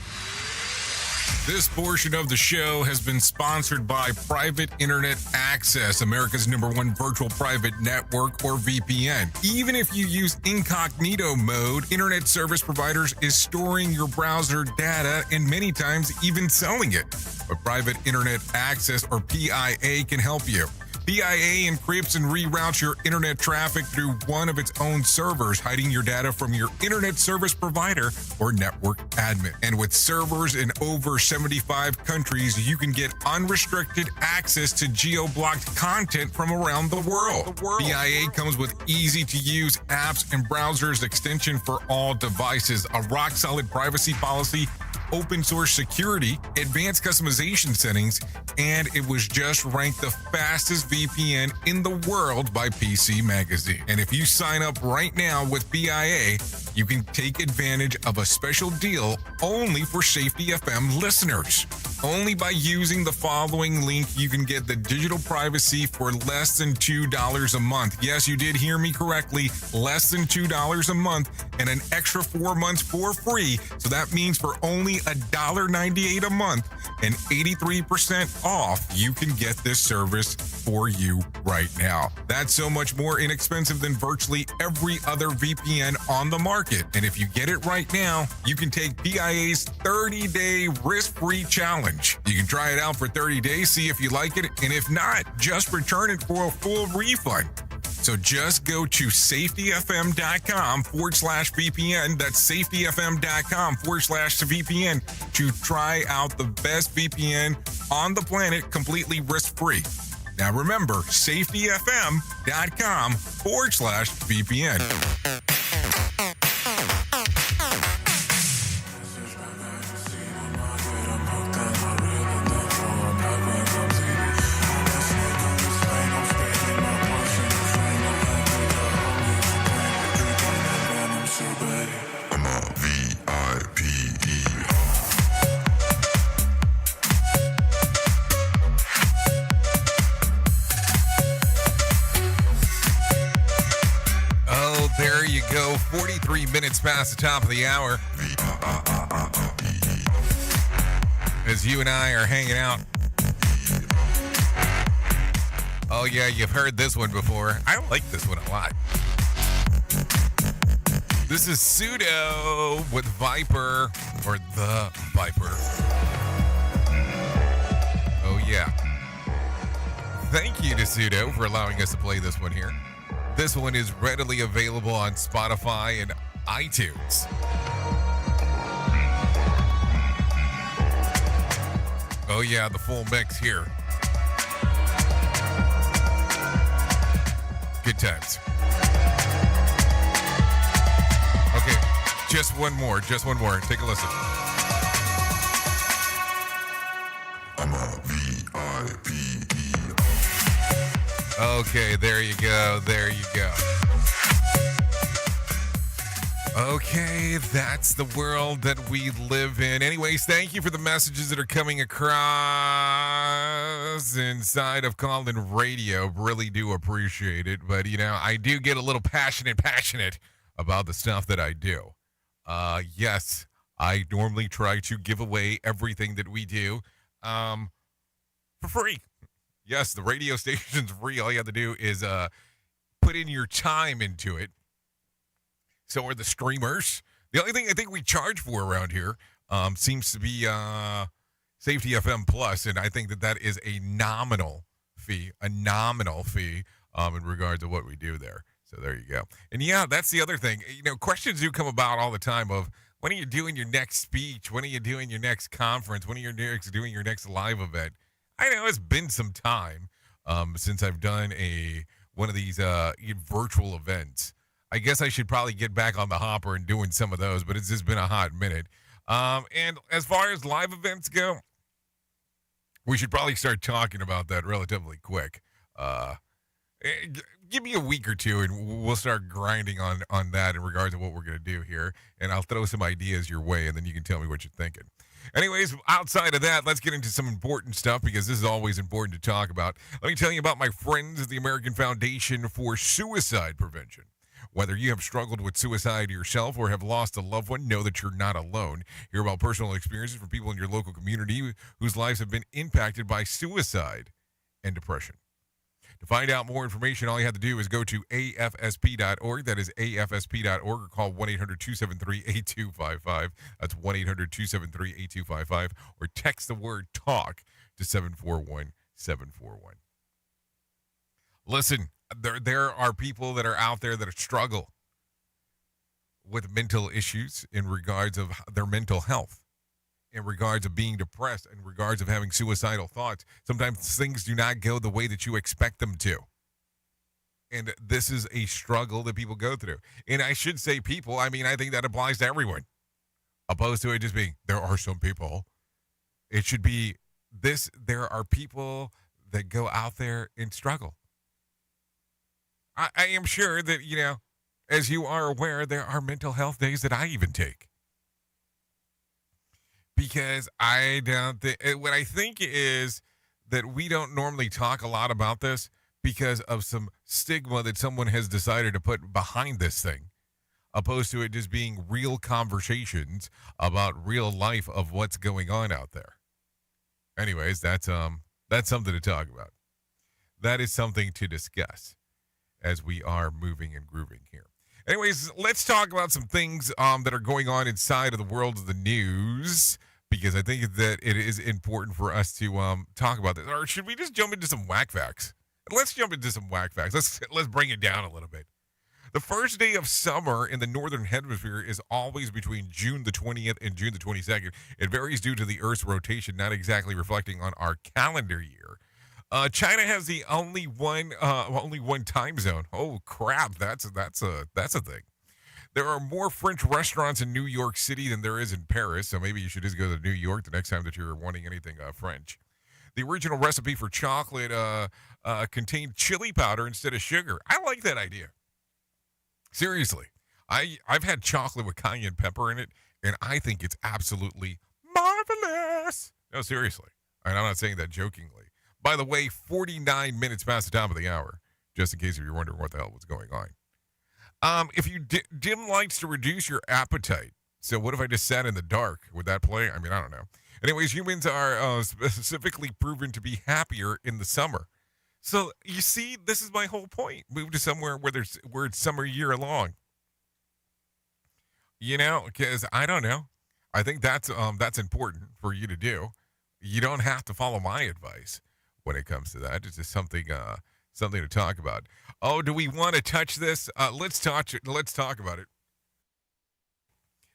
This portion of the show has been sponsored by Private Internet Access, America's #1 virtual private network, or VPN. Even if you use incognito mode, internet service providers is storing your browser data and many times even selling it. But Private Internet Access, or PIA, can help you. PIA encrypts and reroutes your internet traffic through one of its own servers, hiding your data from your internet service provider or network admin. And with servers in over 75 countries, you can get unrestricted access to geo-blocked content from around the world. PIA comes with easy-to-use apps and browsers extension for all devices, a rock-solid privacy policy, open source security, advanced customization settings, and it was just ranked the fastest VPN in the world by PC Magazine. And if you sign up right now with PIA, you can take advantage of a special deal only for Safety FM listeners. Only by using the following link, you can get the digital privacy for less than $2 a month. Yes, you did hear me correctly, less than $2 a month, and an extra 4 months for free. So that means for only $1.98 a month and 83% off, you can get this service for you right now. That's so much more inexpensive than virtually every other VPN on the market. And if you get it right now, you can take PIA's 30-day risk-free challenge. You can try it out for 30 days, see if you like it, and if not, just return it for a full refund. So just go to safetyfm.com/VPN. That's safetyfm.com/VPN to try out the best VPN on the planet completely risk-free. Now remember, safetyfm.com/VPN. There you go, 43 minutes past the top of the hour. As you and I are hanging out. Oh yeah, you've heard this one before. I like this one a lot. This is Pseudo with Viper, or The Viper. Oh yeah. Thank you to Pseudo for allowing us to play this one here. This one is readily available on Spotify and iTunes. Oh yeah, the full mix here. Good times. Okay, just one more. Take a listen. I'm a VIP. Okay, there you go. Okay, that's the world that we live in. Anyways, thank you for the messages that are coming across inside of Call-In Radio. Really do appreciate it. But, I do get a little passionate about the stuff that I do. Yes, I normally try to give away everything that we do for free. Yes, the radio station's free. All you have to do is put in your time into it. So are the streamers. The only thing I think we charge for around here seems to be Safety FM Plus, and I think that is a nominal fee in regard to what we do there. So there you go. And yeah, that's the other thing. Questions do come about all the time of, when are you doing your next speech? When are you doing your next conference? When are you doing your next live event? I know it's been some time since I've done one of these virtual events. I guess I should probably get back on the hopper and doing some of those, but it's just been a hot minute. And as far as live events go, we should probably start talking about that relatively quick. Give me a week or two, and we'll start grinding on that in regards to what we're going to do here. And I'll throw some ideas your way, and then you can tell me what you're thinking. Anyways, outside of that, let's get into some important stuff, because this is always important to talk about. Let me tell you about my friends at the American Foundation for Suicide Prevention. Whether you have struggled with suicide yourself or have lost a loved one, know that you're not alone. Hear about personal experiences from people in your local community whose lives have been impacted by suicide and depression. To find out more information, all you have to do is go to afsp.org. That is afsp.org, or call 1-800-273-8255. That's 1-800-273-8255, or text the word TALK to 741-741. Listen, there are people that are out there that struggle with mental issues in regards of their mental health, in regards of being depressed, in regards of having suicidal thoughts. Sometimes things do not go the way that you expect them to. And this is a struggle that people go through. And I should say people, I think that applies to everyone. Opposed to it just being, there are some people. It should be this, there are people that go out there and struggle. I am sure that, as you are aware, there are mental health days that I even take. Because I don't think, what I think is that we don't normally talk a lot about this because of some stigma that someone has decided to put behind this thing, opposed to it just being real conversations about real life of what's going on out there. Anyways, that's something to talk about. That is something to discuss as we are moving and grooving here. Anyways, let's talk about some things that are going on inside of the world of the news, because I think that it is important for us to talk about this. Or should we just jump into some whack facts? Let's jump into some whack facts. Let's bring it down a little bit. The first day of summer in the northern hemisphere is always between June the 20th and June the 22nd. It varies due to the Earth's rotation, not exactly reflecting on our calendar year. China has the only one time zone. Oh crap, that's a thing. There are more French restaurants in New York City than there is in Paris, so maybe you should just go to New York the next time that you're wanting anything French. The original recipe for chocolate contained chili powder instead of sugar. I like that idea. Seriously, I've had chocolate with cayenne pepper in it, and I think it's absolutely marvelous. No, seriously, and I'm not saying that jokingly. By the way, 49 minutes past the top of the hour, just in case if you're wondering what the hell was going on. If you dim lights to reduce your appetite. So what if I just sat in the dark? Would that play? I don't know. Anyways, humans are specifically proven to be happier in the summer. So you see, this is my whole point. Move to somewhere where it's summer year long. Because I don't know. I think that's important for you to do. You don't have to follow my advice when it comes to that. It's just something to talk about. Oh, do we want to touch this? Let's talk about it.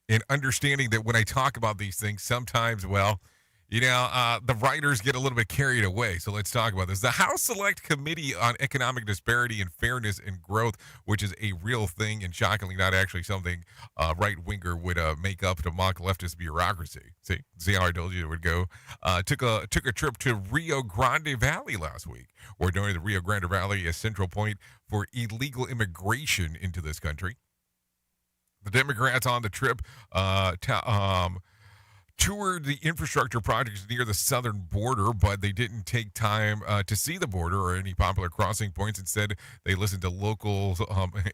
And understanding that when I talk about these things, sometimes, the writers get a little bit carried away. So let's talk about this. The House Select Committee on Economic Disparity and Fairness and Growth, which is a real thing and shockingly not actually something right-winger would make up to mock leftist bureaucracy. See how I told you it would go? Took a trip to Rio Grande Valley last week, where during the Rio Grande Valley, a central point for illegal immigration into this country. The Democrats on the trip toured the infrastructure projects near the southern border, but they didn't take time to see the border or any popular crossing points. Instead, they listened to local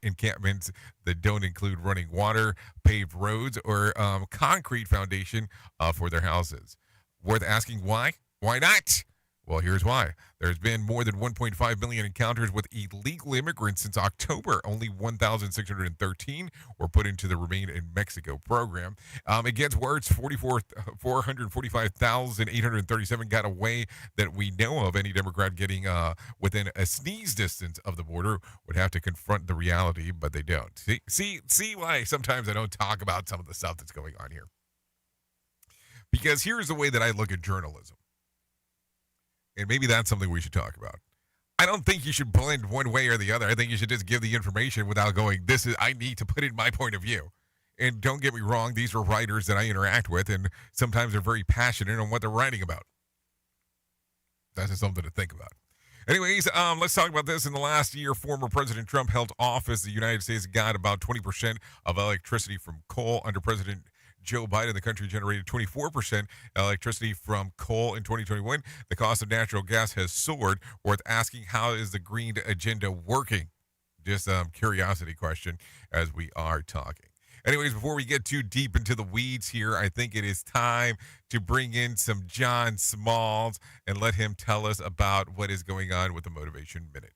encampments that don't include running water, paved roads, or concrete foundation for their houses. Worth asking why? Why not? Well, here's why. There's been more than 1.5 million encounters with illegal immigrants since October. Only 1,613 were put into the Remain in Mexico program. It gets worse. 445,837 got away that we know of. Any Democrat getting within a sneeze distance of the border would have to confront the reality, but they don't. See why sometimes I don't talk about some of the stuff that's going on here. Because here's the way that I look at journalism. And maybe that's something we should talk about. I don't think you should blend one way or the other. I think you should just give the information without going, I need to put in my point of view. And don't get me wrong, these are writers that I interact with, and sometimes they're very passionate on what they're writing about. That's just something to think about. Anyways, let's talk about this. In the last year, former President Trump held office. The United States got about 20% of electricity from coal. Under President Joe Biden, the country generated 24% electricity from coal in 2021. The cost of natural gas has soared. Worth asking, how is the green agenda working? Just a curiosity question as we are talking. Anyways, before we get too deep into the weeds here, I think it is time to bring in some John Smalls and let him tell us about what is going on with the Motivation Minute.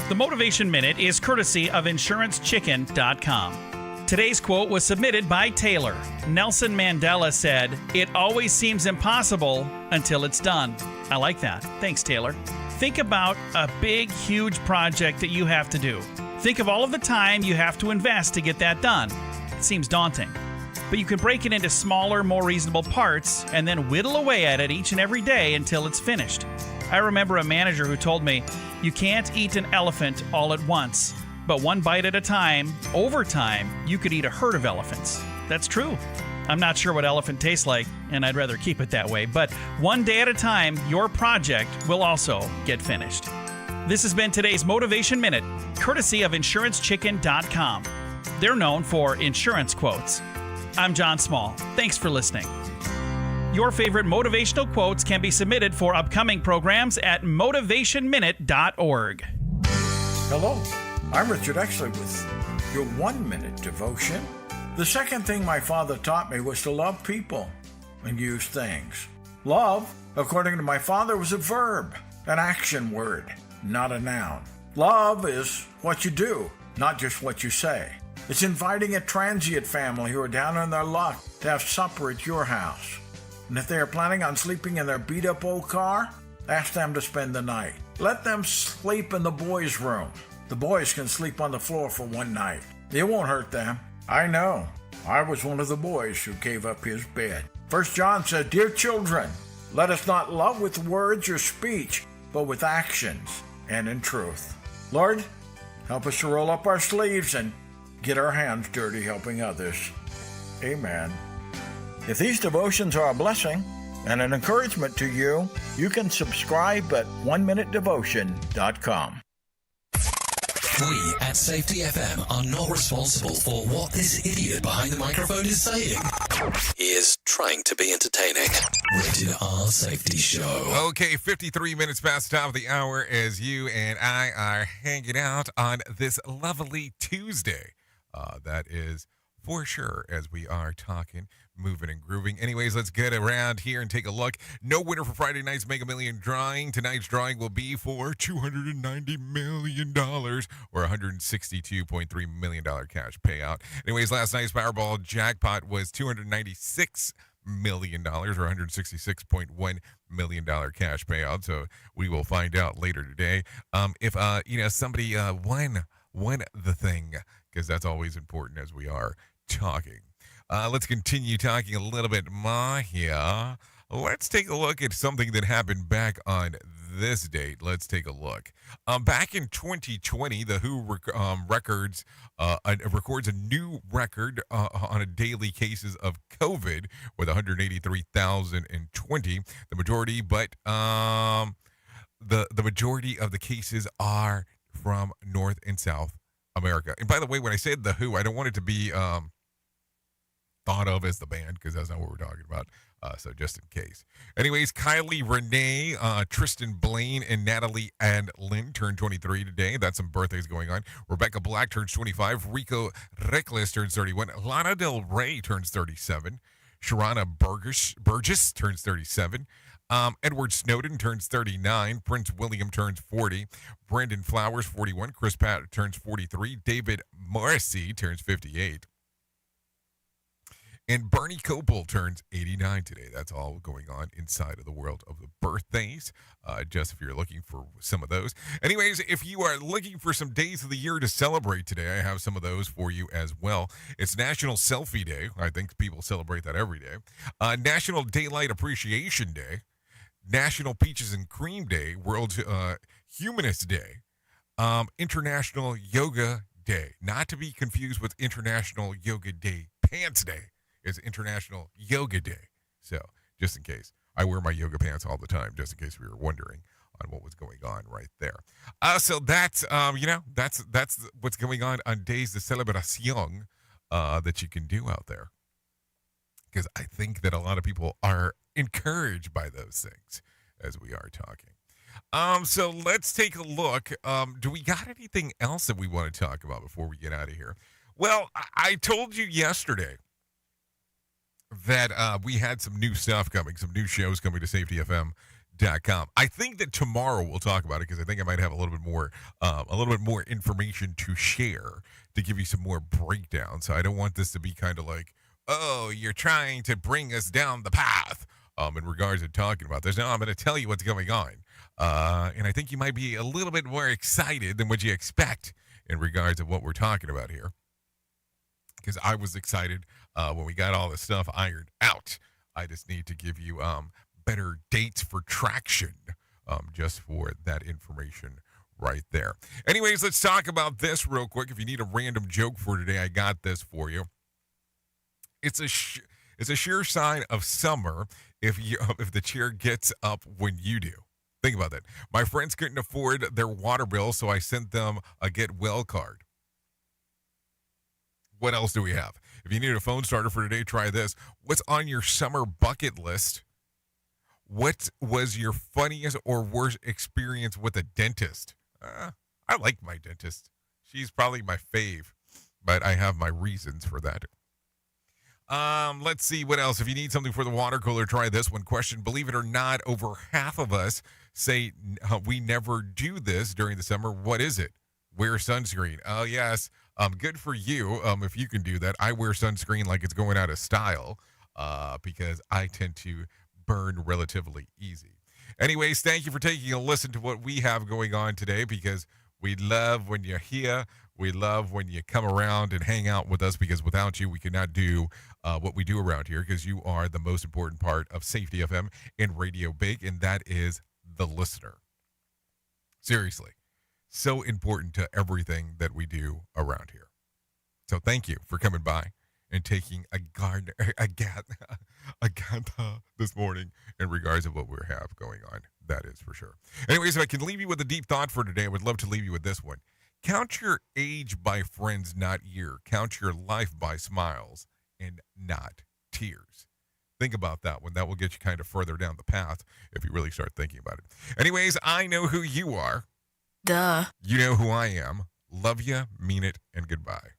The Motivation Minute is courtesy of InsuranceChicken.com. Today's quote was submitted by Taylor. Nelson Mandela said, "It always seems impossible until it's done." I like that. Thanks, Taylor. Think about a big, huge project that you have to do. Think of all of the time you have to invest to get that done. It seems daunting. But you can break it into smaller, more reasonable parts and then whittle away at it each and every day until it's finished. I remember a manager who told me, "You can't eat an elephant all at once. But one bite at a time, over time, you could eat a herd of elephants." That's true. I'm not sure what elephant tastes like, and I'd rather keep it that way. But one day at a time, your project will also get finished. This has been today's Motivation Minute, courtesy of InsuranceChicken.com. They're known for insurance quotes. I'm John Small. Thanks for listening. Your favorite motivational quotes can be submitted for upcoming programs at motivationminute.org. Hello. I'm Richard Exley with your 1-minute devotion. The second thing my father taught me was to love people and use things. Love, according to my father, was a verb, an action word, not a noun. Love is what you do, not just what you say. It's inviting a transient family who are down on their luck to have supper at your house. And if they are planning on sleeping in their beat-up old car, ask them to spend the night. Let them sleep in the boys' room. The boys can sleep on the floor for one night. It won't hurt them. I know. I was one of the boys who gave up his bed. 1 John said, "Dear children, let us not love with words or speech, but with actions and in truth." Lord, help us to roll up our sleeves and get our hands dirty helping others. Amen. If these devotions are a blessing and an encouragement to you, you can subscribe at oneminutedevotion.com. We at Safety FM are not responsible for what this idiot behind the microphone is saying. He is trying to be entertaining. Rated R Safety Show. Okay, 53 minutes past the top of the hour as you and I are hanging out on this lovely Tuesday. That is for sure as we are talking, moving and grooving. Anyways, let's get around here and take a look. No winner for Friday night's Mega Million drawing. Tonight's drawing will be for $290 million or $162.3 million cash payout. Anyways, last night's Powerball jackpot was $296 million or $166.1 million cash payout. So we will find out later today if somebody won the thing, because that's always important as we are talking. Let's continue talking a little bit more here. Let's take a look at something that happened back on this date. Let's take a look. Back in 2020, the WHO records a new record on a daily cases of COVID with 183,020. The majority, but the majority of the cases are from North and South America. And by the way, when I said The Who, I don't want it to be thought of as the band, because that's not what we're talking about. So just in case. Anyways, Kylie Renee, Tristan Blaine, and Natalie and Lynn turned 23 today. That's some birthdays going on. Rebecca Black turns 25. Rico Reckless turns 31. Lana Del Rey turns 37. Sharana Burgess turns 37. Edward Snowden turns 39. Prince William turns 40. Brandon Flowers, 41. Chris Pratt turns 43. David Morrissey turns 58. And Bernie Kopel turns 89 today. That's all going on inside of the world of the birthdays, just if you're looking for some of those. Anyways, if you are looking for some days of the year to celebrate today, I have some of those for you as well. It's National Selfie Day. I think people celebrate that every day. National Daylight Appreciation Day. National Peaches and Cream Day. World Humanist Day. International Yoga Day. Not to be confused with International Yoga Day Pants Day. It's International Yoga Day. So, just in case. I wear my yoga pants all the time, just in case we were wondering on what was going on right there. So that's, that's what's going on days de celebración that you can do out there. Because I think that a lot of people are encouraged by those things as we are talking. So let's take a look. Do we got anything else that we want to talk about before we get out of here? Well, I told you yesterday that we had some new stuff coming, some new shows coming to safetyfm.com. I think that tomorrow we'll talk about it because I think I might have a little bit more information to share to give you some more breakdown. So I don't want this to be kind of like, oh, you're trying to bring us down the path in regards to talking about this. No, I'm going to tell you what's going on. And I think you might be a little bit more excited than what you expect in regards to what we're talking about here. Because I was excited when we got all this stuff ironed out. I just need to give you better dates for traction just for that information right there. Anyways, let's talk about this real quick. If you need a random joke for today, I got this for you. It's a sure sign of summer if the chair gets up when you do. Think about that. My friends couldn't afford their water bill, so I sent them a Get Well card. What else do we have? If you need a phone starter for today, try this. What's on your summer bucket list? What was your funniest or worst experience with a dentist? I like my dentist. She's probably my fave, but I have my reasons for that. Let's see what else. If you need something for the water cooler, try this one. Question, believe it or not, over half of us say we never do this during the summer. What is it? Wear sunscreen. Oh, yes. Good for you if you can do that. I wear sunscreen like it's going out of style because I tend to burn relatively easy. Anyways, thank you for taking a listen to what we have going on today because we love when you're here. We love when you come around and hang out with us because without you, we could not do what we do around here because you are the most important part of Safety FM and Radio Big, and that is the listener. Seriously. So important to everything that we do around here. So thank you for coming by and taking a this morning in regards to what we have going on. That is for sure. Anyways, if I can leave you with a deep thought for today, I would love to leave you with this one. Count your age by friends, not year. Count your life by smiles and not tears. Think about that one. That will get you kind of further down the path if you really start thinking about it. Anyways, I know who you are. Duh. You know who I am. Love you, mean it, and goodbye.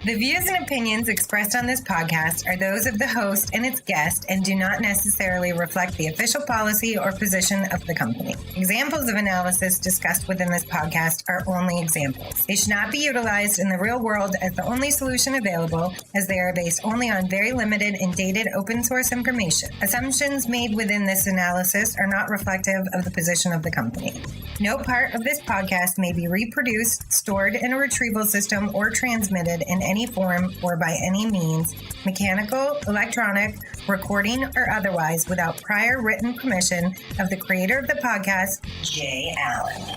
The views and opinions expressed on this podcast are those of the host and its guest and do not necessarily reflect the official policy or position of the company. Examples of analysis discussed within this podcast are only examples. They should not be utilized in the real world as the only solution available, as they are based only on very limited and dated open source information. Assumptions made within this analysis are not reflective of the position of the company. No part of this podcast may be reproduced, stored in a retrieval system, or transmitted in any form or by any means, mechanical, electronic, recording, or otherwise, without prior written permission of the creator of the podcast, Jay Allen.